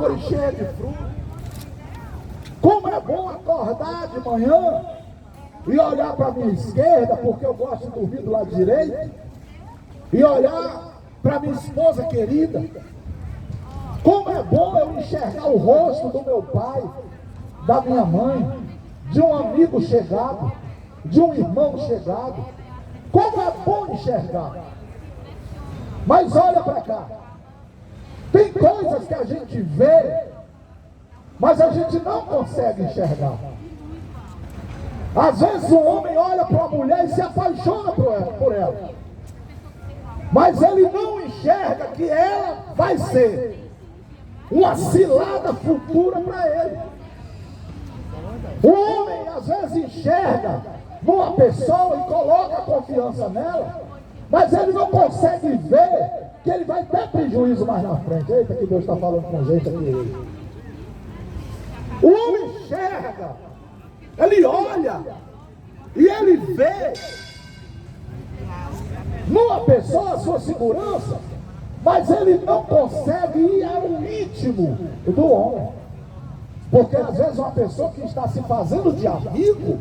árvore cheia de fruto. Como é bom acordar de manhã e olhar para a minha esquerda, porque eu gosto de dormir do lado direito, e olhar para minha esposa querida. Como é bom eu enxergar o rosto do meu pai, da minha mãe, de um amigo chegado, de um irmão chegado. Como é bom enxergar. Mas olha para cá. Tem coisas que a gente vê, mas a gente não consegue enxergar. Às vezes um homem olha para uma mulher e se apaixona por ela. Mas ele não enxerga que ela vai ser uma cilada futura para ele. O homem às vezes enxerga numa pessoa e coloca a confiança nela, mas ele não consegue ver que ele vai ter prejuízo mais na frente. Eita, que Deus está falando com a gente aqui. O homem enxerga, ele olha e ele vê numa pessoa a sua segurança, mas ele não consegue ir ao íntimo do homem. Porque às vezes uma pessoa que está se fazendo de amigo,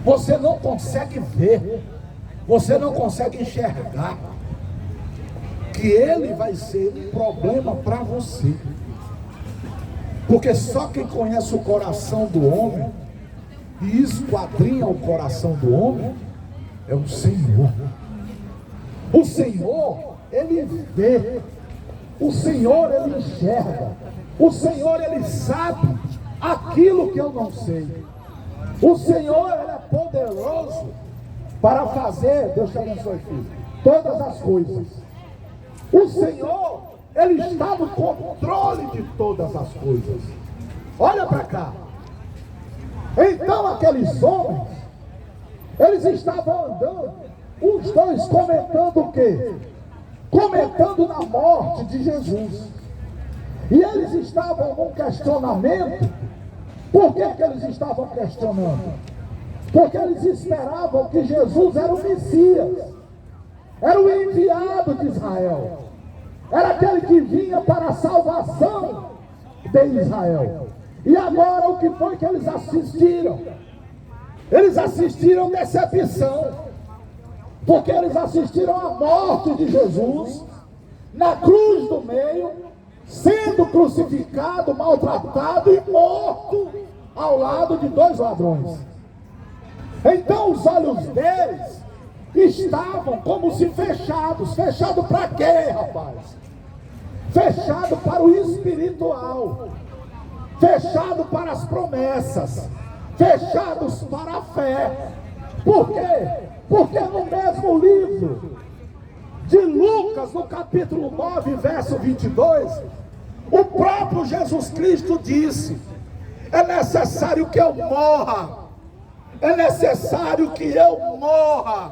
você não consegue ver, você não consegue enxergar que ele vai ser um problema para você. Porque só quem conhece o coração do homem e esquadrinha o coração do homem é o Senhor. O Senhor, ele vê. O Senhor, ele enxerga. O Senhor, ele sabe aquilo que eu não sei. O Senhor, ele é poderoso para fazer, Deus te abençoe, filho, todas as coisas. O Senhor, ele está no controle de todas as coisas. Olha para cá. Então aqueles homens, eles estavam andando, os dois comentando o quê? Comentando na morte de Jesus. E eles estavam num questionamento. Por que eles estavam questionando? Porque eles esperavam que Jesus era o Messias, era o enviado de Israel, era aquele que vinha para a salvação de Israel. E agora o que foi que eles assistiram? Eles assistiram decepção, porque eles assistiram à morte de Jesus na cruz do meio, sendo crucificado, maltratado e morto ao lado de dois ladrões. Então os olhos deles estavam como se fechados. Fechado para quê, rapaz? Fechado para o espiritual, fechado para as promessas, fechados para a fé. Por quê? Porque no mesmo livro de Lucas, no capítulo 9, verso 22, o próprio Jesus Cristo disse: é necessário que eu morra, é necessário que eu morra,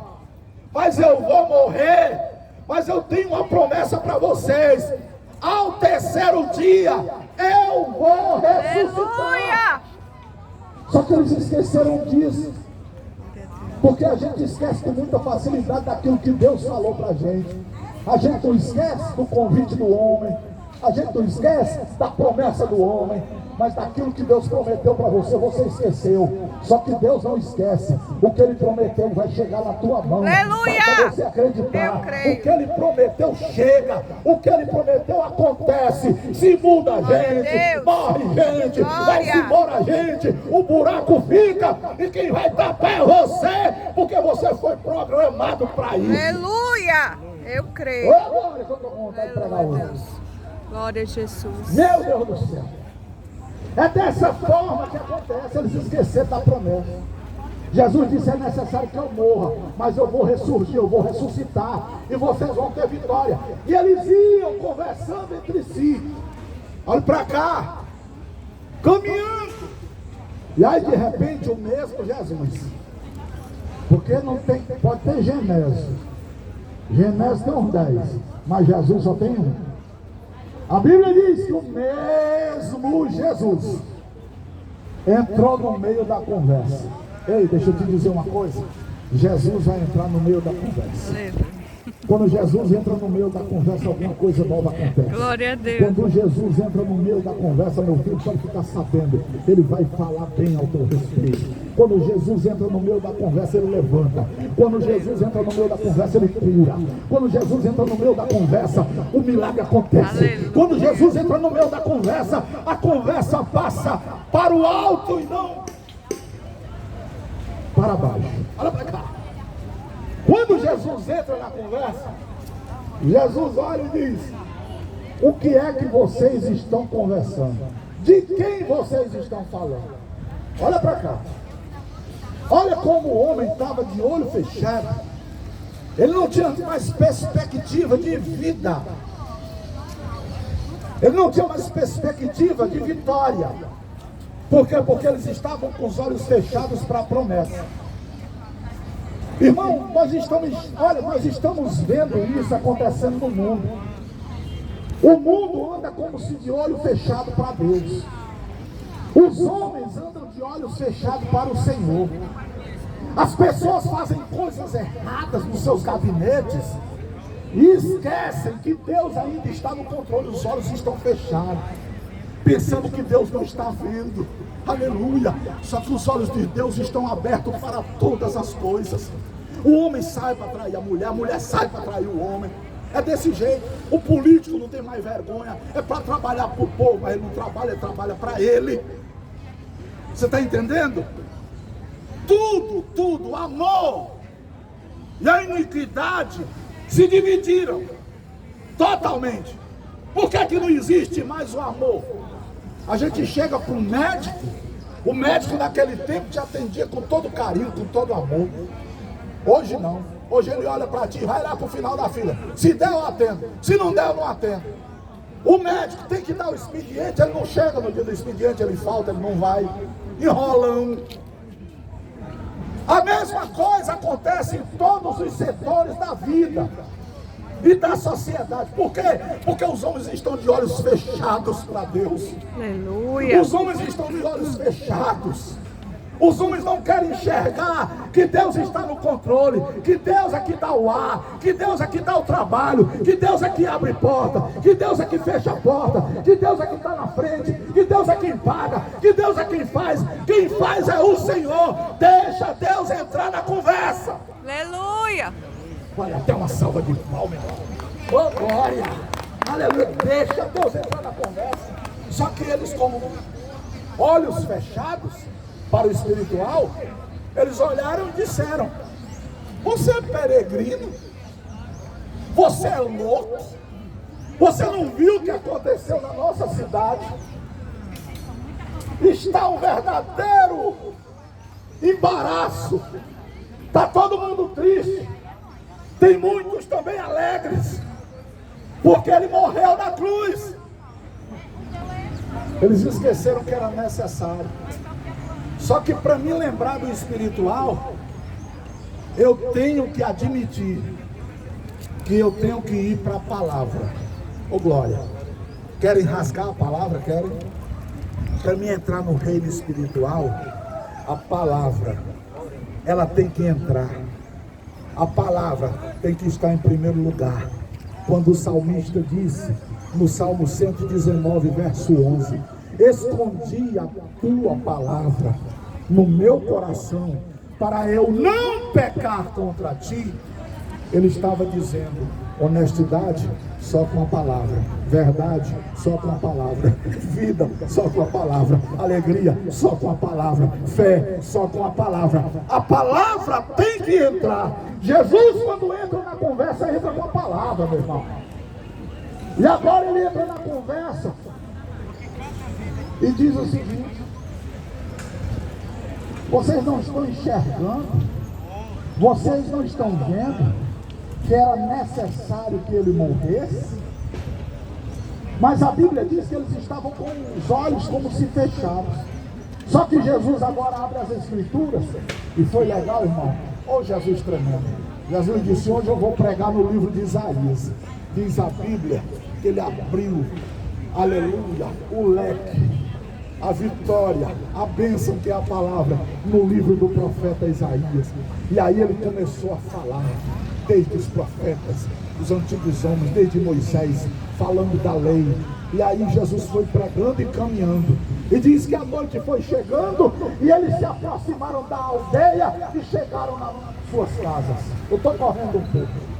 mas eu vou morrer, mas eu tenho uma promessa para vocês: ao terceiro dia eu vou ressuscitar. Aleluia! Só que eles esqueceram disso, porque a gente esquece com muita facilidade daquilo que Deus falou para a gente. A gente não esquece do convite do homem, a gente não esquece da promessa do homem, mas daquilo que Deus prometeu para você, você esqueceu. Só que Deus não esquece. O que Ele prometeu vai chegar na tua mão. Aleluia! Para você acreditar. O que Ele prometeu chega. O que Ele prometeu acontece. Se muda a gente, morre gente, vai-se embora gente, o buraco fica, e quem vai tapar é você, porque você foi programado para isso. Aleluia! Eu creio. Agora que eu estou com vontade de pregar hoje. Glória a Jesus. Meu Deus do céu. É dessa forma que acontece, eles esqueceram da promessa. Jesus disse: é necessário que eu morra, mas eu vou ressurgir, eu vou ressuscitar, e vocês vão ter vitória. E eles iam conversando entre si. Olha para cá, caminhando. E aí de repente o mesmo Jesus, porque não tem, pode ter Genésio. Genésio tem uns 10, mas Jesus só tem um. A Bíblia diz que o mesmo Jesus entrou no meio da conversa. Ei, deixa eu te dizer uma coisa. Jesus vai entrar no meio da conversa. Quando Jesus entra no meio da conversa, alguma coisa nova acontece. Glória a Deus. Quando Jesus entra no meio da conversa, meu filho, pode ficar sabendo, ele vai falar bem ao teu respeito. Quando Jesus entra no meio da conversa, ele levanta. Quando Jesus entra no meio da conversa, ele cura. Quando Jesus entra no meio da conversa, o milagre acontece. Aleluia. Quando Jesus entra no meio da conversa, a conversa passa para o alto e não para baixo. Olha para cá. Quando Jesus entra na conversa, Jesus olha e diz: o que é que vocês estão conversando? De quem vocês estão falando? Olha para cá. Olha como o homem estava de olho fechado. Ele não tinha mais perspectiva de vida. Ele não tinha mais perspectiva de vitória. Por quê? Porque eles estavam com os olhos fechados para a promessa. Irmão, nós estamos vendo isso acontecendo no mundo. O mundo anda como se de olho fechado para Deus. Os homens andam de olhos fechados para o Senhor. As pessoas fazem coisas erradas nos seus gabinetes e esquecem que Deus ainda está no controle. Os olhos estão fechados, pensando que Deus não está vendo. Aleluia. Só que os olhos de Deus estão abertos para todas as coisas. O homem sai para atrair a mulher sai para atrair o homem. É desse jeito. O político não tem mais vergonha. É para trabalhar para o povo, mas ele não trabalha, ele trabalha para ele. Você está entendendo? Tudo, o amor e a iniquidade se dividiram totalmente. Por que que não existe mais o amor? A gente chega para um médico, o médico naquele tempo te atendia com todo carinho, com todo amor. Hoje não. Hoje ele olha para ti, vai lá para o final da fila. Se der, eu atendo. Se não der, eu não atendo. O médico tem que dar o expediente, ele não chega no dia do expediente, ele falta, ele não vai. Enrolão. A mesma coisa acontece em todos os setores da vida e da sociedade. Por quê? Porque os homens estão de olhos fechados para Deus. Aleluia. Os homens estão de olhos fechados. Os homens não querem enxergar que Deus está no controle, que Deus aqui dá o ar, que Deus aqui dá o trabalho, que Deus aqui abre porta, que Deus aqui fecha a porta, que Deus aqui está na frente, que Deus é quem paga, que Deus é quem faz é o Senhor. Deixa Deus entrar na conversa. Aleluia. Olha, até uma salva de palmas, irmão. Oh, glória. Aleluia. Deixa Deus entrar na conversa. Só que eles, como olhos fechados para o espiritual, eles olharam e disseram: você é peregrino? Você é louco? Você não viu o que aconteceu na nossa cidade? Está um verdadeiro embaraço. Está todo mundo triste. Tem muitos também alegres, porque ele morreu na cruz. Eles esqueceram que era necessário. Só que para me lembrar do espiritual, eu tenho que admitir que eu tenho que ir para a palavra. Ô glória, querem rasgar a palavra? Querem? Para mim entrar no reino espiritual, a palavra, ela tem que entrar. A palavra tem que estar em primeiro lugar. Quando o salmista disse, no Salmo 119, verso 11: escondi a tua palavra no meu coração, para eu não pecar contra ti. Ele estava dizendo: honestidade só com a palavra, verdade só com a palavra, vida só com a palavra, alegria só com a palavra, fé só com a palavra. A palavra tem que entrar. Jesus, quando entra na conversa, entra com a palavra, meu irmão. E agora ele entra na conversa e diz o seguinte: vocês não estão enxergando, vocês não estão vendo que era necessário que ele morresse? Mas a Bíblia diz que eles estavam com os olhos como se fechados. Só que Jesus agora abre as Escrituras, e foi legal, irmão. Ô Jesus tremendo. Jesus disse: hoje eu vou pregar no livro de Isaías. Diz a Bíblia que ele abriu, aleluia, o leque, a vitória, a bênção que é a palavra, no livro do profeta Isaías. E aí ele começou a falar. desde os profetas, os antigos homens, desde Moisés, falando da lei. E aí Jesus foi pregando e caminhando. E diz que a noite foi chegando e eles se aproximaram da aldeia e chegaram nas suas casas. Eu estou correndo um pouco.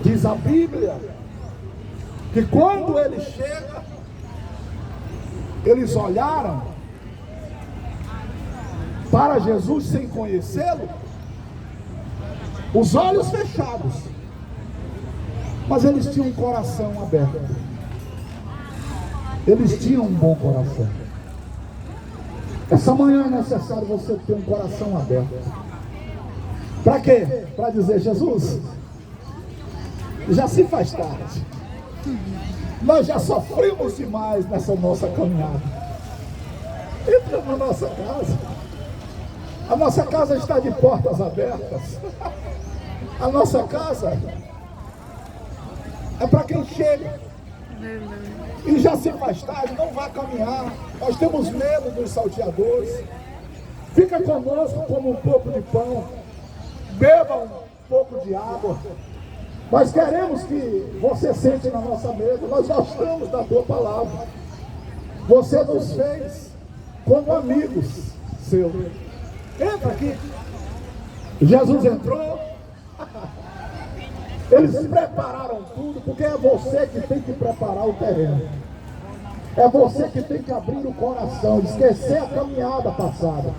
Diz a Bíblia que quando ele chega, eles olharam para Jesus sem conhecê-lo, os olhos fechados, mas eles tinham um coração aberto. Eles tinham um bom coração. Essa manhã é necessário você ter um coração aberto. Para quê? Para dizer: Jesus, já se faz tarde. Nós já sofremos demais nessa nossa caminhada. Entra na nossa casa. A nossa casa está de portas abertas. A nossa casa é para quem chega e já se faz tarde, não vai caminhar. Nós temos medo dos salteadores. Fica conosco, como um pouco de pão, beba um pouco de água. Nós queremos que você sente na nossa mesa. Nós gostamos da tua palavra. Você nos fez como amigos seus. Entra aqui. Jesus entrou. Eles prepararam tudo, porque é você que tem que preparar o terreno. É você que tem que abrir o coração, esquecer a caminhada passada,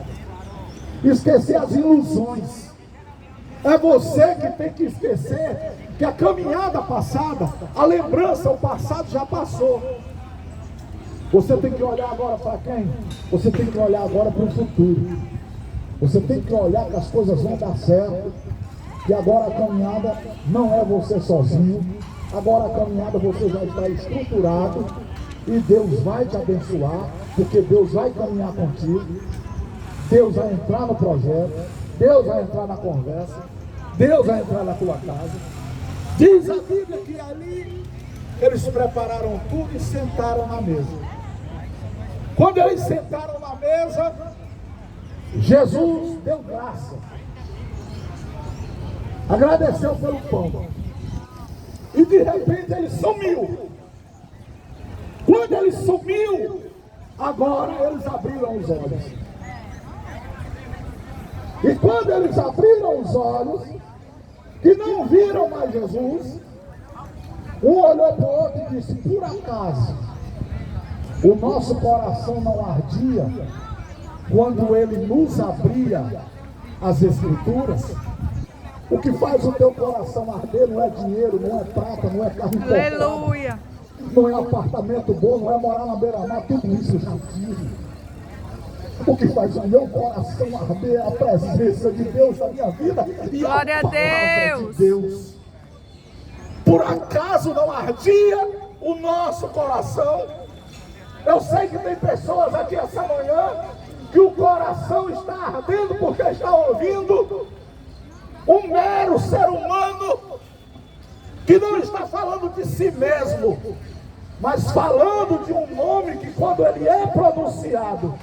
esquecer as ilusões. É você que tem que esquecer que a caminhada passada, a lembrança, o passado já passou. Você tem que olhar agora para quem? Você tem que olhar agora para o futuro. Você tem que olhar que as coisas vão dar certo. E agora a caminhada não é você sozinho. Agora a caminhada você já está estruturado. E Deus vai te abençoar. Porque Deus vai caminhar contigo. Deus vai entrar no projeto. Deus vai entrar na conversa. Deus vai entrar na tua casa. Diz a Bíblia que ali eles prepararam tudo e sentaram na mesa. Quando eles sentaram na mesa, Jesus deu graça, agradeceu pelo pão e de repente ele sumiu. Quando ele sumiu, agora eles abriram os olhos. E quando eles abriram os olhos, que não viram mais Jesus, um olhou para o outro e disse: por acaso o nosso coração não ardia quando ele nos abria as Escrituras? O que faz o teu coração arder não é dinheiro, não é prata, não é carro importado. Aleluia. Não é apartamento bom, não é morar na beira-mar, tudo isso eu já tive. O que faz o meu coração arder é a presença de Deus na minha vida e Glória a palavra a Deus. de Deus. Por acaso não ardia o nosso coração? Eu sei que tem pessoas aqui essa manhã que o coração está ardendo porque está ouvindo um mero ser humano que não está falando de si mesmo, mas falando de um nome que, quando ele é pronunciado,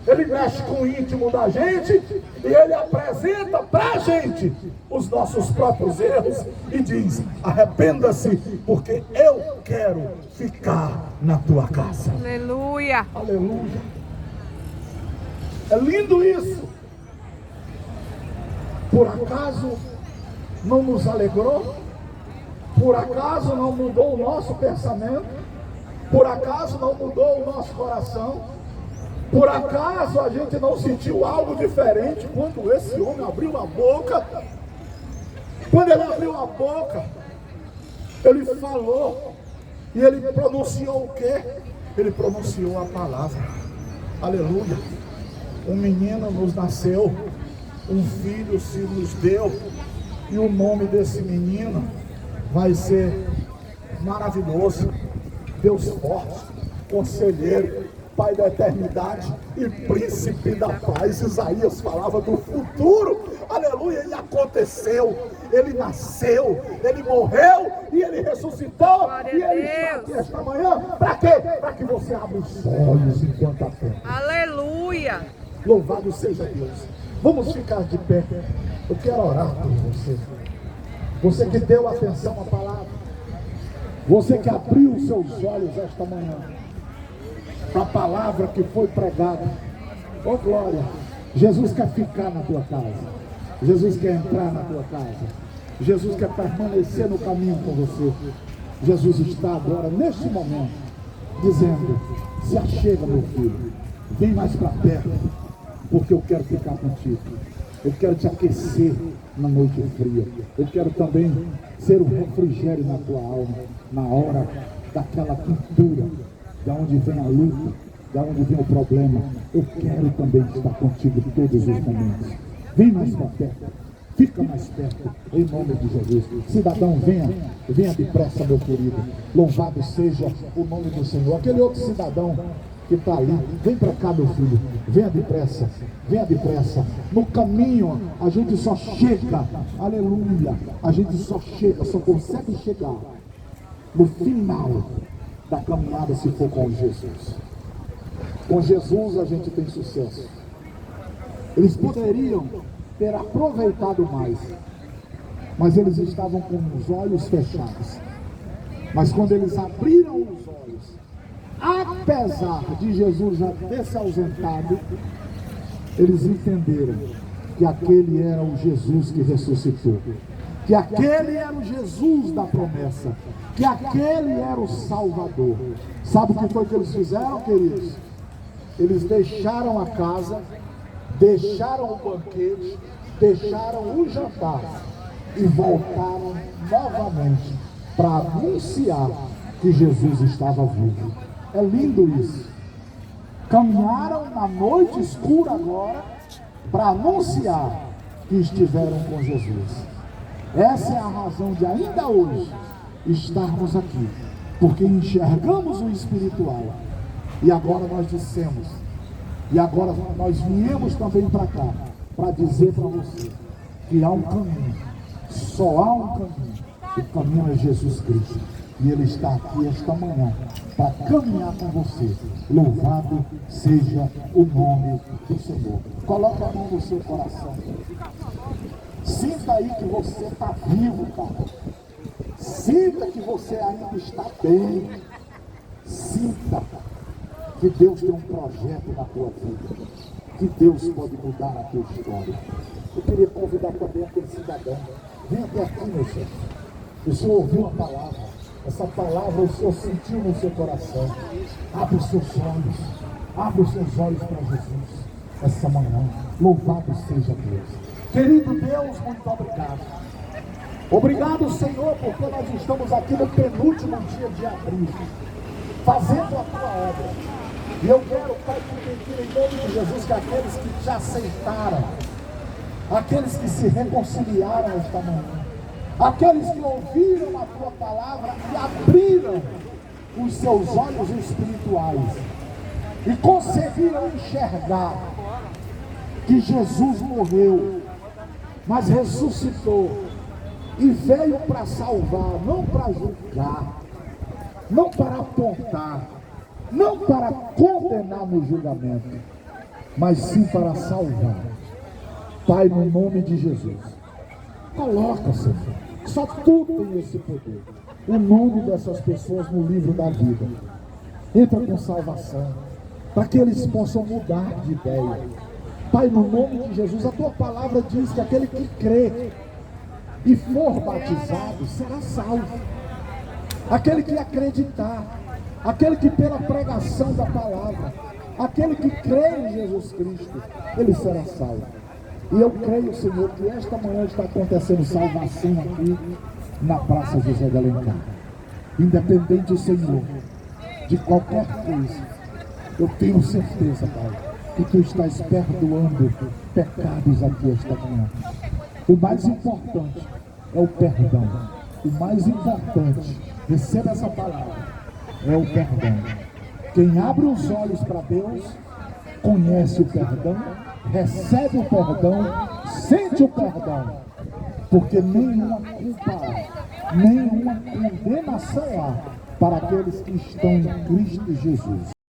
ele mexe com o íntimo da gente e ele apresenta para a gente os nossos próprios erros e diz: arrependa-se, porque eu quero ficar na tua casa. Aleluia. Aleluia. É lindo isso. Por acaso não nos alegrou? Por acaso não mudou o nosso pensamento? Por acaso não mudou o nosso coração? Por acaso a gente não sentiu algo diferente quando esse homem abriu a boca? Quando ele abriu a boca, ele falou, e ele pronunciou o quê? Ele pronunciou a palavra. Aleluia. Um menino nos nasceu, um filho se nos deu, e o nome desse menino vai ser maravilhoso, Deus forte, conselheiro, Pai da eternidade e príncipe da paz. Isaías falava do futuro. Aleluia. E aconteceu. Ele nasceu, ele morreu e ele ressuscitou. Glória e a ele está Deus. aqui esta manhã. Para quê? Para que você abra os olhos enquanto atende. Aleluia. Louvado seja Deus. Vamos ficar de pé. Eu quero orar por você. Você que deu atenção à palavra, você que abriu os seus olhos esta manhã para a palavra que foi pregada. Oh glória! Jesus quer ficar na tua casa, Jesus quer entrar na tua casa, Jesus quer permanecer no caminho com você. Jesus está agora, neste momento, dizendo: se achega, meu filho, vem mais para perto, porque eu quero ficar contigo. Eu quero te aquecer na noite fria. Eu quero também ser o refrigério na tua alma, na hora daquela pintura, da onde vem a luta, da onde vem o problema. Eu quero também estar contigo todos os momentos. Vem mais para perto, fica mais perto, em nome de Jesus. Cidadão, venha depressa, meu querido. Louvado seja o nome do Senhor. Aquele outro cidadão que está ali, vem para cá, meu filho, venha depressa, venha depressa. No caminho a gente só chega, aleluia, a gente só chega, só consegue chegar no final da caminhada se for com Jesus. Com Jesus a gente tem sucesso. Eles poderiam ter aproveitado mais, mas eles estavam com os olhos fechados. Mas quando eles abriram os olhos, apesar de Jesus já ter se ausentado, eles entenderam que aquele era o Jesus que ressuscitou, que aquele era o Jesus da promessa, que aquele era o Salvador. Sabe o que foi que eles fizeram, queridos? Eles deixaram a casa, deixaram o banquete, deixaram o jantar e voltaram novamente para anunciar que Jesus estava vivo. É lindo isso. Caminharam na noite escura agora para anunciar que estiveram com Jesus. Essa é a razão de ainda hoje estarmos aqui, porque enxergamos o espiritual. E agora nós dissemos, e agora nós viemos também para cá, para dizer para você que há um caminho, só há um caminho, o caminho é Jesus Cristo. E Ele está aqui esta manhã para caminhar com você. Louvado seja o nome do Senhor. Coloque a mão no seu coração. Sinta aí que você está vivo, cara. Sinta que você ainda está bem. Sinta que Deus tem um projeto na tua vida, que Deus pode mudar a tua história. Eu queria convidar também aquele cidadão. Vem até aqui, meu Senhor. O Senhor ouviu a palavra. Essa palavra o Senhor sentiu no seu coração. Abre os seus olhos. Abre os seus olhos para Jesus essa manhã. Louvado seja Deus. Querido Deus, muito obrigado. Obrigado, Senhor, porque nós estamos aqui no penúltimo dia de abril, fazendo a tua obra. E eu quero, Pai, pedir em nome de Jesus que aqueles que te aceitaram, aqueles que se reconciliaram esta manhã, aqueles que ouviram a tua palavra e abriram os seus olhos espirituais e conseguiram enxergar que Jesus morreu, mas ressuscitou e veio para salvar, não para julgar, não para apontar, não para condenar no julgamento, mas sim para salvar. Pai, no nome de Jesus, coloca, Senhor, só tu tem esse poder, o nome dessas pessoas no livro da vida. Entra com salvação, para que eles possam mudar de ideia. Pai, no nome de Jesus, a tua palavra diz que aquele que crê e for batizado será salvo. Aquele que acreditar, aquele que pela pregação da palavra, aquele que crê em Jesus Cristo, ele será salvo. E eu creio, Senhor, que esta manhã está acontecendo salvação aqui na Praça José de Alencar. Independente, Senhor, de qualquer coisa, eu tenho certeza, Pai, que tu estás perdoando pecados aqui esta manhã. O mais importante é o perdão. O mais importante, receba essa palavra, é o perdão. Quem abre os olhos para Deus, conhece o perdão, recebe o perdão, sente o perdão, porque nenhuma culpa há, nenhuma condenação há para aqueles que estão em Cristo Jesus.